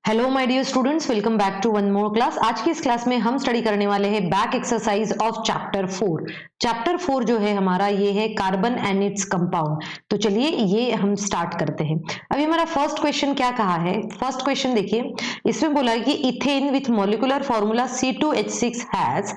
Hello my dear students, welcome back to one more class. आज की इस class में हम स्टडी करने वाले हैं back exercise of chapter 4। Chapter 4 जो है हमारा ये है कार्बन एंड इट्स कंपाउंड। तो चलिए ये हम स्टार्ट करते हैं। अभी हमारा फर्स्ट क्वेश्चन क्या कहा है? फर्स्ट क्वेश्चन देखिए, इसमें बोला है कि ethane with molecular formula C2H6 has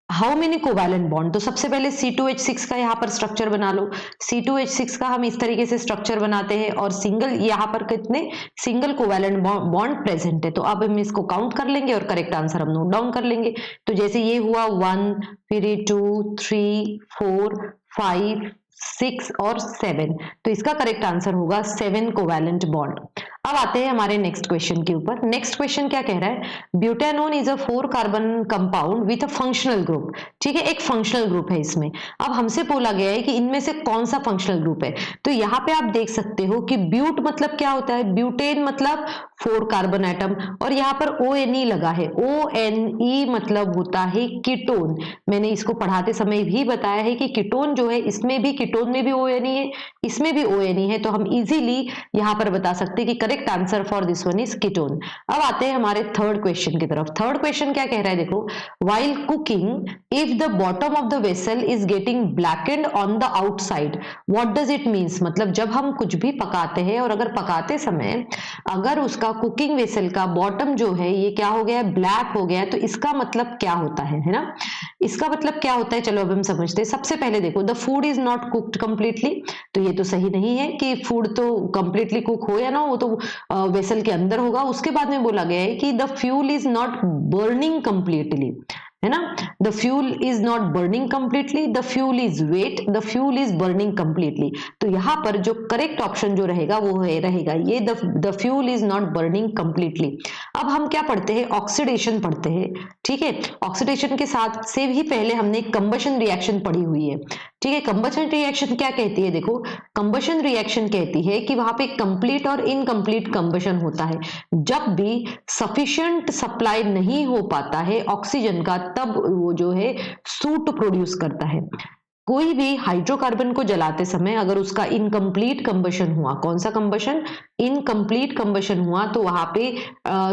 how many covalent bond. तो सबसे पहले C2H6 का यहाँ पर स्ट्रक्चर बना लो। C2H6 का हम इस तरीके से स्ट्रक्चर बनाते हैं और सिंगल यहाँ पर कितने सिंगल कोवैलेंट बॉन्ड प्रेजेंट है। तो अब हम इसको काउंट कर लेंगे और करेक्ट आंसर हम नोट डाउन कर लेंगे। तो जैसे ये हुआ 1, फिर 2, 3, 4, 5, 6 और 7। तो इसका करेक्ट आंसर होगा 7 कोवैलेंट बॉन्ड। अब आते हैं हमारे नेक्स्ट क्वेश्चन के ऊपर। नेक्स्ट क्वेश्चन क्या कह रहा है? Butanone is a 4 carbon compound with a functional group. ठीक है, एक फंक्शनल ग्रुप है इसमें। अब हमसे बोला गया है कि इनमें से कौन सा फंक्शनल ग्रुप है। तो यहाँ पे आप देख सकते हो कि ब्यूट मतलब क्या होता है? ब्यूटेन मतलब 4 कार्बन एटम, और यहाँ पर ONE लगा है। ONE मतलब होता है कीटोन। मैंने इसको पढ़ाते समय भी बताया है कि कीटोन जो है, इसमें भी कीटोन में भी ONE है, इसमें भी ONE है। तो हम इजीली यहाँ पर बता सकते हैं कि correct answer for this one is ketone. अब आते हैं हमारे थर्ड क्वेश्चन की तरफ। थर्ड क्वेश्चन क्या कह रहा है? देखो, while cooking if the bottom of the vessel is getting blackened on the outside what does it means। मतलब जब हम कुछ भी पकाते हैं और अगर पकाते समय अगर उसका कुकिंग वेसल का बॉटम जो है ये क्या हो गया है? ब्लैक हो गया है। तो इसका मतलब क्या होता है ना? इसका मतलब क्या होता है, चलो अब हम समझते हैं। सबसे पहले देखो, the food is not cooked completely. तो ये तो सही नहीं है कि फूड तो कंप्लीटली कुक हो या ना हो, तो वेसल के अंदर होगा। उसके बाद में बोला गया है कि the fuel is not burning completely, है ना? The fuel is not burning completely, the fuel is wet, the fuel is burning completely. तो यहाँ पर जो करेक्ट ऑप्शन जो रहेगा वो रहेगा ये, the fuel is not burning completely. अब हम क्या पढ़ते हैं? ऑक्सीडेशन पढ़ते हैं। ठीक है, ऑक्सीडेशन के साथ से भी पहले हमने कंबशन रिएक्शन पढ़ी हुई है। ठीक है, कंबशन रिएक्शन क्या कहती है? देखो, कंबशन रिएक्शन कहती है कि वहां पे कंप्लीट और इनकम्प्लीट कंबशन होता है। जब भी सफिशिएंट सप्लाई नहीं हो पाता है ऑक्सीजन का, तब वो जो है सूट प्रोड्यूस करता है। कोई भी हाइड्रोकार्बन को जलाते समय अगर उसका इनकम्प्लीट कंबशन हुआ, कौन सा कंबशन? इनकम्प्लीट कंबशन हुआ, तो वहां पे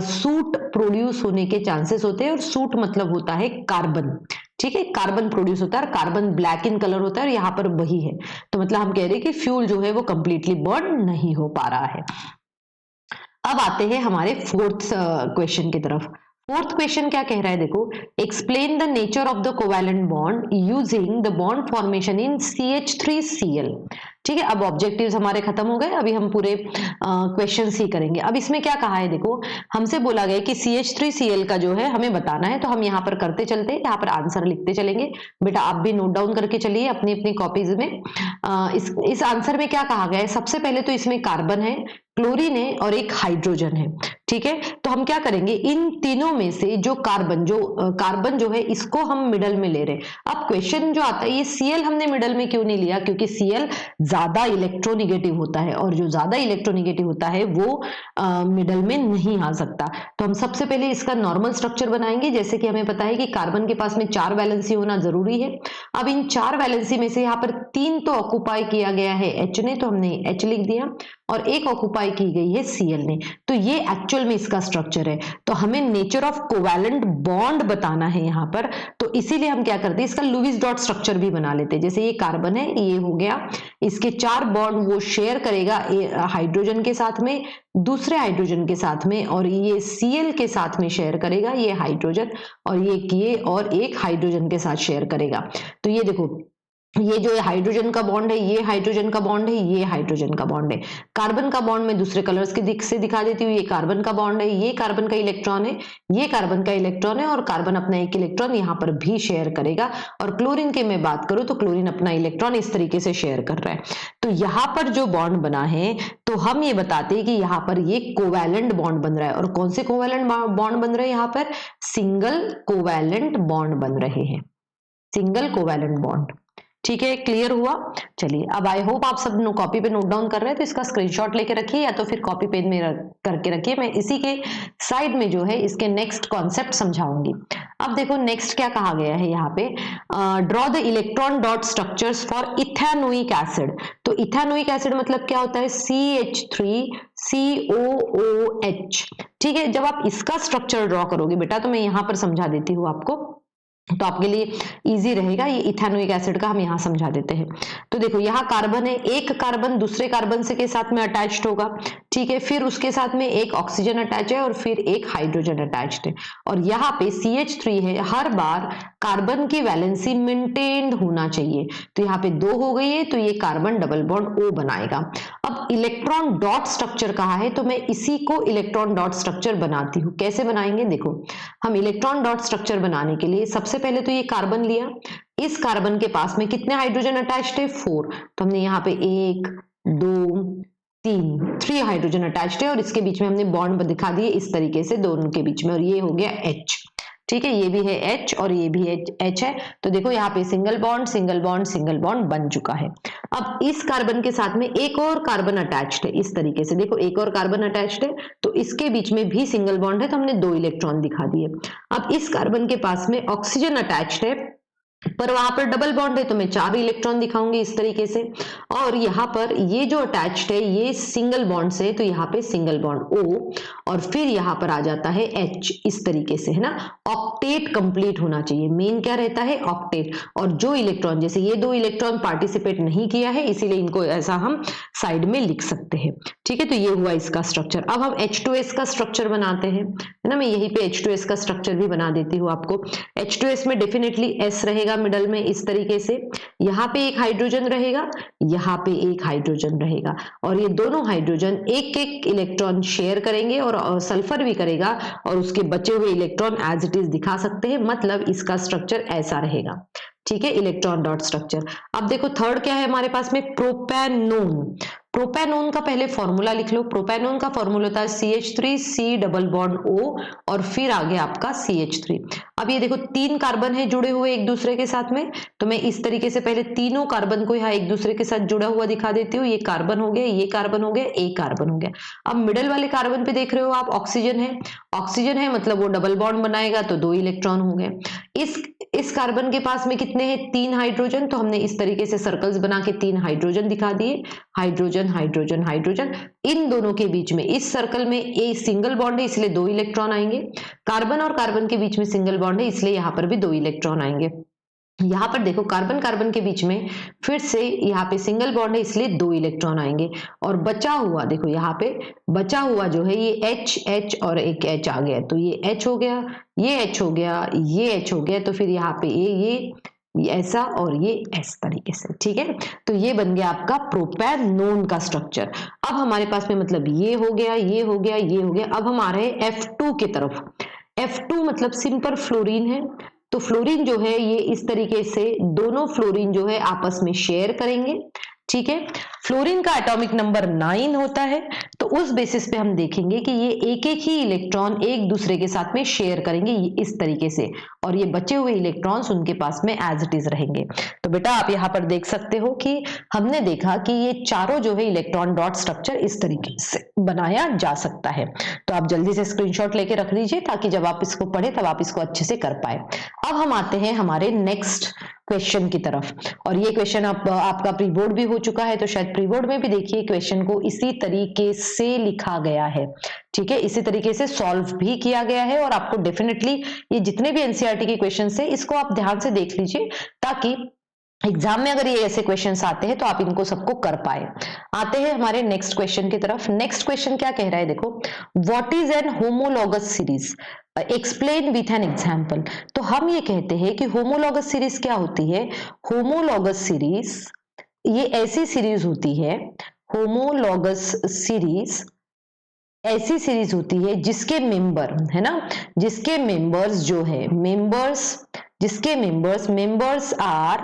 सूट प्रोड्यूस होने के चांसेस होते हैं। और सूट मतलब होता है कार्बन। ठीक है, कार्बन प्रोड्यूस होता है और कार्बन ब्लैक इन कलर होता है, और यहाँ पर वही है। तो मतलब हम कह रहे हैं कि फ्यूल जो है वो कंप्लीटली बर्न नहीं हो पा रहा है। अब आते हैं हमारे फोर्थ क्वेश्चन की तरफ। फोर्थ क्वेश्चन क्या कह रहा है? देखो, explain the nature of the covalent bond using the bond formation in CH3Cl। ठीक है, अब ऑब्जेक्टिव्स हमारे खत्म हो गए। अभी हम पूरे क्वेश्चन ही करेंगे। अब इसमें क्या कहा है? देखो, हमसे बोला गया कि CH3Cl का जो है हमें बताना है। तो हम यहाँ पर करते चलते, यहाँ पर आंसर लिखते चलेंगे। बेटा आप भी नोट डाउन करके चलिए अपनी अपनी कॉपीज में। इस आंसर में क्या कहा गया है? सबसे पहले तो इसमें कार्बन है, क्लोरीन है और एक हाइड्रोजन है। ठीक है, तो हम क्या करेंगे? इन तीनों में से जो कार्बन जो है इसको हम मिडल में ले रहे हैं। अब क्वेश्चन जो आता है, ये Cl हमने मिडल में क्यों नहीं लिया? क्योंकि Cl ज्यादा इलेक्ट्रोनिगेटिव होता है, और जो ज्यादा इलेक्ट्रोनिगेटिव होता है वो मिडल में नहीं आ सकता। तो हम सबसे पहले इसका नॉर्मल स्ट्रक्चर बनाएंगे। जैसे कि हमें पता है कि कार्बन के पास में 4 वैलेंसी होना जरूरी है। अब इन 4 वैलेंसी में से यहाँ पर 3 तो ऑक्युपाई किया गया है H ने, तो हमने H लिख दिया, और एक ऑक्युपाई की गई है Cl ने। तो ये एक्चुअल में इसका स्ट्रक्चर है। तो हमें नेचर ऑफ कोवैलेंट बॉन्ड बताना है यहाँ पर। तो इसीलिए हम क्या करते हैं, इसका लुईस डॉट स्ट्रक्चर भी बना लेते हैं। जैसे ये कार्बन है, ये हो गया, इसके 4 बॉन्ड वो शेयर करेगा हाइड्रोजन के साथ में, दूसरे हाइड्रोजन के साथ में, और ये Cl के साथ में शेयर करेगा ये हाइड्रोजन, और ये और एक हाइड्रोजन के साथ शेयर करेगा। तो ये देखो, ये जो हाइड्रोजन का बॉन्ड है, ये हाइड्रोजन का बॉन्ड है, ये हाइड्रोजन का बॉन्ड है। कार्बन का बॉन्ड में दूसरे कलर्स के दिख से दिखा देती हूँ। ये कार्बन का बॉन्ड है, ये कार्बन का इलेक्ट्रॉन है, ये कार्बन का इलेक्ट्रॉन है, और कार्बन अपना एक इलेक्ट्रॉन यहाँ पर भी शेयर करेगा। और क्लोरीन की मैं बात करूं तो क्लोरीन अपना इलेक्ट्रॉन इस तरीके से शेयर कर रहा है। तो यहाँ पर जो बॉन्ड बना है, तो हम ये बताते हैं कि यहाँ पर ये कोवैलेंट बॉन्ड बन रहा है। और कौन से कोवैलेंट बॉन्ड बन रहे हैं? यहाँ पर सिंगल कोवैलेंट बॉन्ड बन रहे हैं, सिंगल कोवैलेंट बॉन्ड। ठीक है, क्लियर हुआ। चलिए, अब आई होप आप सब कॉपी पे नोट डाउन कर रहे हैं, तो इसका स्क्रीनशॉट लेके रखिए या तो फिर कॉपी पेन में करके रखिए। मैं इसी के साइड में जो है इसके नेक्स्ट कॉन्सेप्ट समझाऊंगी। अब देखो नेक्स्ट क्या कहा गया है यहाँ पे, draw the electron dot structures for ethanoic acid. तो इथेनोइक एसिड मतलब क्या होता है, CH3COOH। ठीक है, जब आप इसका स्ट्रक्चर ड्रॉ करोगे बेटा, तो मैं यहाँ पर समझा देती हूँ आपको, तो आपके लिए इजी रहेगा। ये इथेनोइक एसिड का हम यहां समझा देते हैं। तो देखो यहाँ कार्बन है, एक कार्बन दूसरे कार्बन से के साथ में अटैच्ड होगा, ठीक है, फिर उसके साथ में एक ऑक्सीजन अटैच है और फिर एक हाइड्रोजन अटैच्ड है, और यहाँ पे CH3 है। हर बार कार्बन की वैलेंसी मेंटेन्ड होना चाहिए, तो यहाँ पे 2 हो गई है, तो ये कार्बन डबल बॉन्ड O बनाएगा। अब इलेक्ट्रॉन डॉट स्ट्रक्चर कहा है, तो मैं इसी को इलेक्ट्रॉन डॉट स्ट्रक्चर बनाती हूँ। कैसे बनाएंगे, देखो हम इलेक्ट्रॉन डॉट स्ट्रक्चर बनाने के लिए सबसे पहले तो ये कार्बन लिया, इस कार्बन के पास में कितने हाइड्रोजन अटैच्ड है, 4, तो हमने यहाँ पे 1 2 3 हाइड्रोजन अटैच्ड है, और इसके बीच में हमने बॉन्ड दिखा दिए इस तरीके से दोनों के बीच में, और ये हो गया H। ठीक है, ये भी है H और ये भी H है, तो देखो यहाँ पे single bond single bond single bond बन चुका है। अब इस कार्बन के साथ में एक और कार्बन अटैच्ड है, इस तरीके से देखो एक और कार्बन अटैच्ड है, तो इसके बीच में भी सिंगल बॉन्ड है, तो हमने 2 इलेक्ट्रॉन दिखा दिए। अब इस कार्बन के पास में ऑक्सीजन अटैच्ड है, पर वहां पर डबल बॉन्ड है, तो मैं 4 इलेक्ट्रॉन दिखाऊंगी इस तरीके से, और यहाँ पर ये जो अटैच्ड है ये सिंगल बॉन्ड से, तो यहाँ पे सिंगल बॉन्ड O, और फिर यहाँ पर आ जाता है H, इस तरीके से, है ना। ऑक्टेट कंप्लीट होना चाहिए, मेन क्या रहता है, ऑक्टेट। और जो इलेक्ट्रॉन, जैसे ये 2 इलेक्ट्रॉन पार्टिसिपेट नहीं किया है, इसीलिए इनको ऐसा हम साइड में लिख सकते हैं। ठीक है, तो ये हुआ इसका स्ट्रक्चर। अब हम H2S का स्ट्रक्चर बनाते हैं, है ना। मैं यहीं पे H2S का स्ट्रक्चर भी बना देती हूँ आपको। H2S में डेफिनेटली S रहेगा मिडल में, इस तरीके से, यहाँ पे एक हाइड्रोजन रहेगा, यहाँ पे एक हाइड्रोजन रहेगा, और ये दोनों हाइड्रोजन एक एक इलेक्ट्रॉन शेयर करेंगे, और सल्फर भी करेगा, और उसके बचे हुए इलेक्ट्रॉन एज इट इज दिखा सकते हैं, मतलब इसका स्ट्रक्चर ऐसा रहेगा। ठीक है, इलेक्ट्रॉन डॉट स्ट्रक्चर। अब देखो थर्ड क्या है हमारे पास में, प्रोपेनोन। प्रोपेनोन का पहले फॉर्मूला लिख लो। प्रोपेनोन का फॉर्मूला होता है CH3C डबल बॉन्ड O, और फिर आगे आपका CH3। अब ये देखो 3 कार्बन है जुड़े हुए एक दूसरे के साथ में, तो मैं इस तरीके से पहले तीनों कार्बन को यहाँ एक दूसरे के साथ जुड़ा हुआ दिखा देती हूँ। ये कार्बन हो गया, ये कार्बन हो गया, एक कार्बन हो गया। अब मिडल वाले कार्बन पे देख रहे हो आप, ऑक्सीजन है, ऑक्सीजन है मतलब वो डबल बॉन्ड बनाएगा, तो 2 इलेक्ट्रॉन हो गए। इस कार्बन के पास में कितने हैं, 3 हाइड्रोजन, तो हमने इस तरीके से सर्कल्स बना के 3 हाइड्रोजन दिखा दिए, हाइड्रोजन हाइड्रोजन हाइड्रोजन। इन दोनों के बीच में इस सर्कल में ए सिंगल बॉन्ड है, इसलिए 2 इलेक्ट्रॉन आएंगे। कार्बन और कार्बन के बीच में सिंगल बॉन्ड है, इसलिए यहाँ पर भी 2 इलेक्ट्रॉन आएंगे। यहाँ पर देखो कार्बन कार्बन के बीच में फिर से यहाँ पे सिंगल बॉन्ड है, इसलिए 2 इलेक्ट्रॉन आएंगे, और बचा हुआ देखो यहाँ पे बचा हुआ जो है ये H H और एक H आ गया, तो ये H हो गया, ये H हो गया, ये H हो गया, तो फिर यहाँ पे ये ऐसा और ये इस तरीके से। ठीक है, तो ये बन गया आपका प्रोपेनोन का स्ट्रक्चर। अब हमारे पास में मतलब ये हो गया, ये हो गया, ये हो गया। अब हम आ रहे हैं F2 की तरफ। F2 मतलब सिंपल फ्लोरीन है, तो फ्लोरीन जो है ये इस तरीके से दोनों फ्लोरीन जो है आपस में शेयर करेंगे। ठीक है, फ्लोरीन का एटॉमिक नंबर 9 होता है, तो उस बेसिस पे हम देखेंगे कि ये एक एक ही इलेक्ट्रॉन एक दूसरे के साथ में शेयर करेंगे इस तरीके से, और ये बचे हुए इलेक्ट्रॉन्स उनके पास में एज इट इज रहेंगे। तो बेटा आप यहाँ पर देख सकते हो कि हमने देखा कि ये चारों जो है इलेक्ट्रॉन डॉट स्ट्रक्चर इस तरीके से बनाया जा सकता है। तो आप जल्दी से स्क्रीनशॉट लेके रख लीजिए, ताकि जब आप इसको पढ़े तब आप इसको अच्छे से कर पाए। अब हम आते हैं हमारे नेक्स्ट क्वेश्चन की तरफ, और ये क्वेश्चन आपका प्री बोर्ड भी हो चुका है, तो शायद प्री बोर्ड में भी देखिए क्वेश्चन को इसी तरीके से लिखा गया है। ठीक है, इसी तरीके से सॉल्व भी किया गया है, और आपको डेफिनेटली ये जितने भी एनसीईआरटी के क्वेश्चन है इसको आप ध्यान से देख लीजिए, ताकि एग्जाम में अगर ये ऐसे क्वेश्चंस आते हैं तो आप इनको सबको कर पाए। आते हैं हमारे नेक्स्ट क्वेश्चन की तरफ। नेक्स्ट क्वेश्चन क्या कह रहा है, देखो what is an homologous series, explain with an example. तो हम ये कहते हैं कि होमोलॉगस सीरीज क्या होती है। होमोलॉगस सीरीज ये ऐसी सीरीज होती है, होमोलॉगस सीरीज ऐसी सीरीज होती है जिसके मेंबर, है ना, जिसके मेंबर्स जो है जिसके members are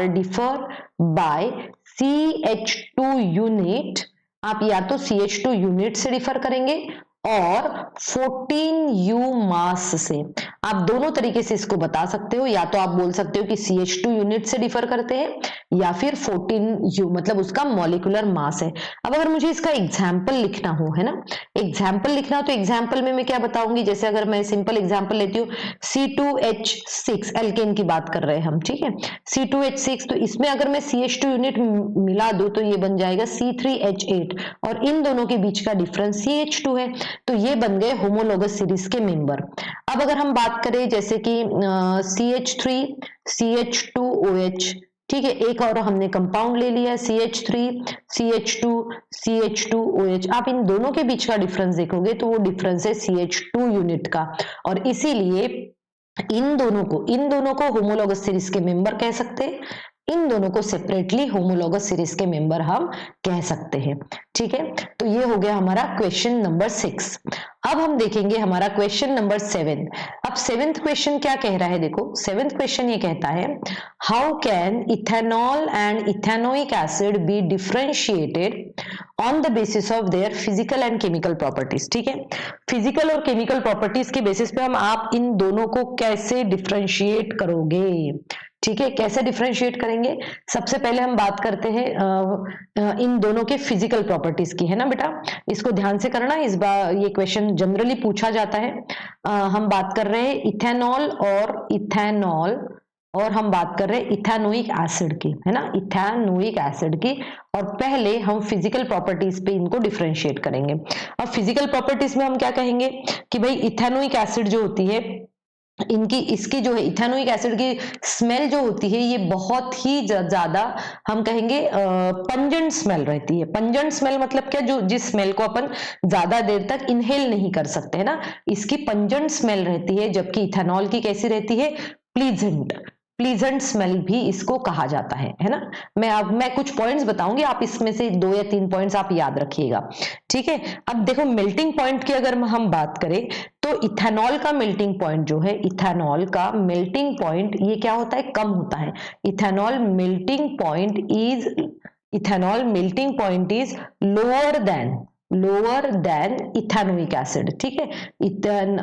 differ by CH2 unit. आप या तो CH2 यूनिट से डिफर करेंगे और 14 U मास से। आप दोनों तरीके से इसको बता सकते हो, या तो आप बोल सकते हो कि CH2 यूनिट से डिफर करते हैं, या फिर 14 U मतलब उसका मॉलिक्यूलर मास है। अब अगर मुझे इसका एग्जाम्पल लिखना हो, है ना, एग्जाम्पल लिखना हो, तो एग्जाम्पल में मैं क्या बताऊंगी, जैसे अगर मैं सिंपल एग्जाम्पल लेती हूँ, C2H6 एल्केन की बात कर रहे हैं हम, ठीक है, C2H6, तो इसमें अगर मैं CH2 यूनिट मिला दूं तो ये बन जाएगा C3H8, और इन दोनों के बीच का डिफरेंस CH2 है, तो ये बन गए होमोलोगस सीरीज के मेंबर। अब अगर हम बात करें जैसे कि CH3 CH2OH, ठीक है, एक और हमने कंपाउंड ले लिया CH3 CH2 CH2OH, आप इन दोनों के बीच का डिफरेंस देखोगे तो वो डिफरेंस है CH2 यूनिट का, और इसीलिए इन दोनों को होमोलोगस सीरीज के मेंबर कह सकते हैं, इन दोनों को सेपरेटली होमोलोगस सीरीज के मेंबर हम कह सकते हैं, ठीक है। तो ये हो गया हमारा क्वेश्चन नंबर 6। अब हम देखेंगे हमारा क्वेश्चन नंबर 7। अब 7th क्वेश्चन क्या कह रहा है, देखो 7th क्वेश्चन ये कहता है, how can ethanol and ethanoic acid B differentiated on the basis of their physical and chemical properties. ठीक है, फिजिकल और केमिकल प्रॉपर्टीज के बेसिस पे हम आप इन दोनों को कैसे डिफरेंशिएट करोगे, ठीक है, कैसे डिफरेंशिएट करेंगे। सबसे पहले हम बात करते हैं इन दोनों के फिजिकल प्रॉपर्टीज की, है ना बेटा, इसको ध्यान से करना, इस बार ये क्वेश्चन जनरली पूछा जाता है। हम बात कर रहे हैं इथेनॉल और हम बात कर रहे हैं इथेनोइक एसिड की, है ना, इथेनोइक एसिड की, और पहले हम फिजिकल प्रॉपर्टीज पे इनको डिफरेंशिएट करेंगे। अब फिजिकल प्रॉपर्टीज में हम क्या कहेंगे कि भाई इथेनोइक एसिड जो होती है, इसकी जो है इथेनोइक एसिड की स्मेल जो होती है ये बहुत ही ज्यादा, हम कहेंगे पंजेंट स्मेल रहती है। पंजेंट स्मेल मतलब क्या, जो जिस स्मेल को अपन ज्यादा देर तक इनहेल नहीं कर सकते, है ना, इसकी पंजेंट स्मेल रहती है, जबकि इथेनॉल की कैसी रहती है, प्लीजेंट स्मेल भी इसको कहा जाता है ना। मैं कुछ पॉइंट्स बताऊंगी, आप इसमें से 2 या 3 पॉइंट्स आप याद रखिएगा, ठीक है। अब देखो मेल्टिंग पॉइंट की अगर हम बात करें तो इथेनॉल का मेल्टिंग पॉइंट जो है, इथेनॉल का मेल्टिंग पॉइंट ये क्या होता है, कम होता है। Ethanol melting point is lower than ethanoic acid, ठीक है,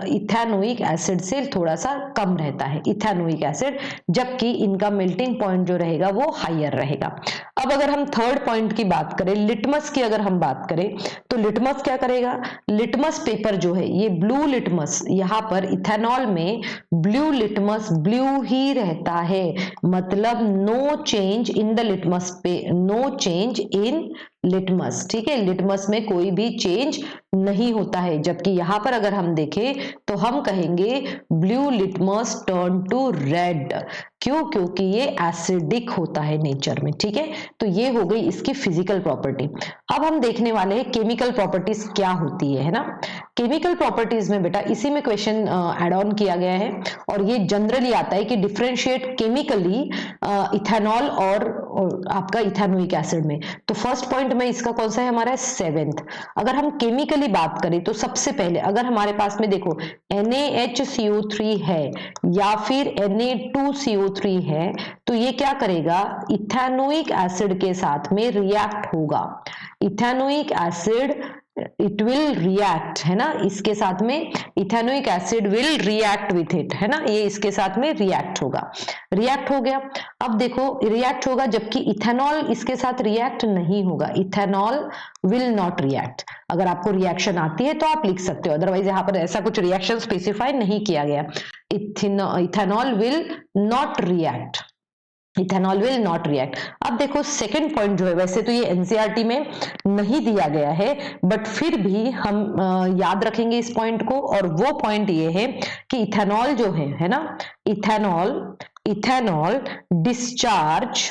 इथेनोइक एसिड से थोड़ा सा कम रहता है इथेनोइक एसिड, जबकि इनका मेल्टिंग पॉइंट जो रहेगा वो हायर रहेगा। अब अगर हम थर्ड पॉइंट की बात करें, लिटमस की अगर हम बात करें, तो लिटमस क्या करेगा, लिटमस पेपर जो है ये ब्लू लिटमस, यहाँ पर इथेनॉल में ब्लू लिटमस ब्लू ही रहता है, मतलब no change in the litmus पे, नो चेंज इन लिटमस, ठीक है, लिटमस में कोई भी चेंज नहीं होता है। जबकि यहां पर अगर हम देखें तो हम कहेंगे blue litmus turn to red, क्यों, क्योंकि ये एसिडिक होता है नेचर में, ठीक है। तो ये हो गई इसकी फिजिकल प्रॉपर्टी। अब हम देखने वाले हैं केमिकल प्रॉपर्टीज क्या होती है ना। केमिकल प्रॉपर्टीज में बेटा इसी में क्वेश्चन एड ऑन किया गया है, और ये जनरली आता है कि डिफरेंशिएट केमिकली इथेनॉल और आपका इथेनोइक एसिड में। तो फर्स्ट पॉइंट में इसका कौन सा है हमारा, 7th। अगर हम केमिकली बात करें तो सबसे पहले अगर हमारे पास में देखो NaHCO3 है या फिर Na2CO3 है, तो ये क्या करेगा, इथेनोइक एसिड के साथ में रिएक्ट होगा। Ethanoic acid it will react, है ना, इसके साथ में ethanoic acid will react with it, है ना, ये इसके साथ में रिएक्ट होगा, रिएक्ट हो गया। अब देखो रिएक्ट होगा, जबकि इथेनॉल इसके साथ रिएक्ट नहीं होगा, इथेनॉल विल नॉट रिएक्ट। अगर आपको रिएक्शन आती है तो आप लिख सकते हो, अदरवाइज यहाँ पर ऐसा कुछ रिएक्शन स्पेसिफाई नहीं किया गया। Ethanol will not react, ethanol will not react. अब देखो सेकंड पॉइंट जो है, वैसे तो ये एनसीईआरटी में नहीं दिया गया है, बट फिर भी हम याद रखेंगे इस पॉइंट को, और वो पॉइंट ये है कि इथेनॉल जो है ना, ethanol discharge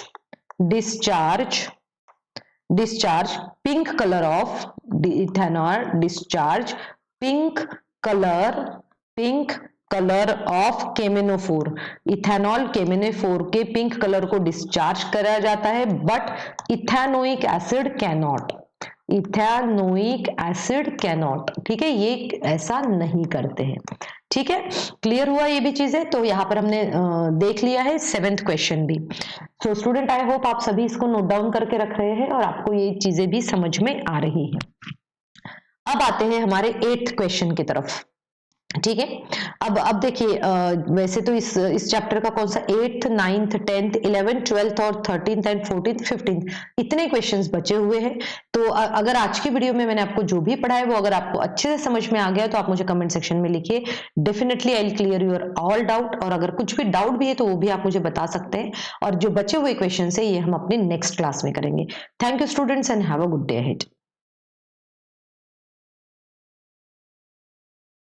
pink colour of ethanol discharge pink colour of chromophore, ethanol chromophore के पिंक कलर को डिस्चार्ज करा जाता है, बट इथेनोइक एसिड कैनॉट, ठीक है, ये ऐसा नहीं करते हैं, ठीक है। क्लियर हुआ ये भी चीजें, तो यहाँ पर हमने देख लिया है 7th क्वेश्चन भी। सो स्टूडेंट आई होप आप सभी इसको नोट डाउन करके रख रहे हैं और आपको ये चीजें भी समझ में आ रही है। अब आते हैं हमारे 8th क्वेश्चन की तरफ। ठीक है, अब देखिए वैसे तो इस चैप्टर का कौन सा 8th 9th 10th 11th 12th और 13th एंड 14th 15th इतने क्वेश्चंस बचे हुए हैं। तो अगर आज की वीडियो में मैंने आपको जो भी पढ़ा है वो अगर आपको अच्छे से समझ में आ गया तो आप मुझे कमेंट सेक्शन में लिखिए। Definitely I will clear your all doubt, और अगर कुछ भी डाउट भी है तो वो भी आप मुझे बता सकते हैं, और जो बचे हुए क्वेश्चन है ये हम अपने नेक्स्ट क्लास में करेंगे। Thank you students and have a good day ahead.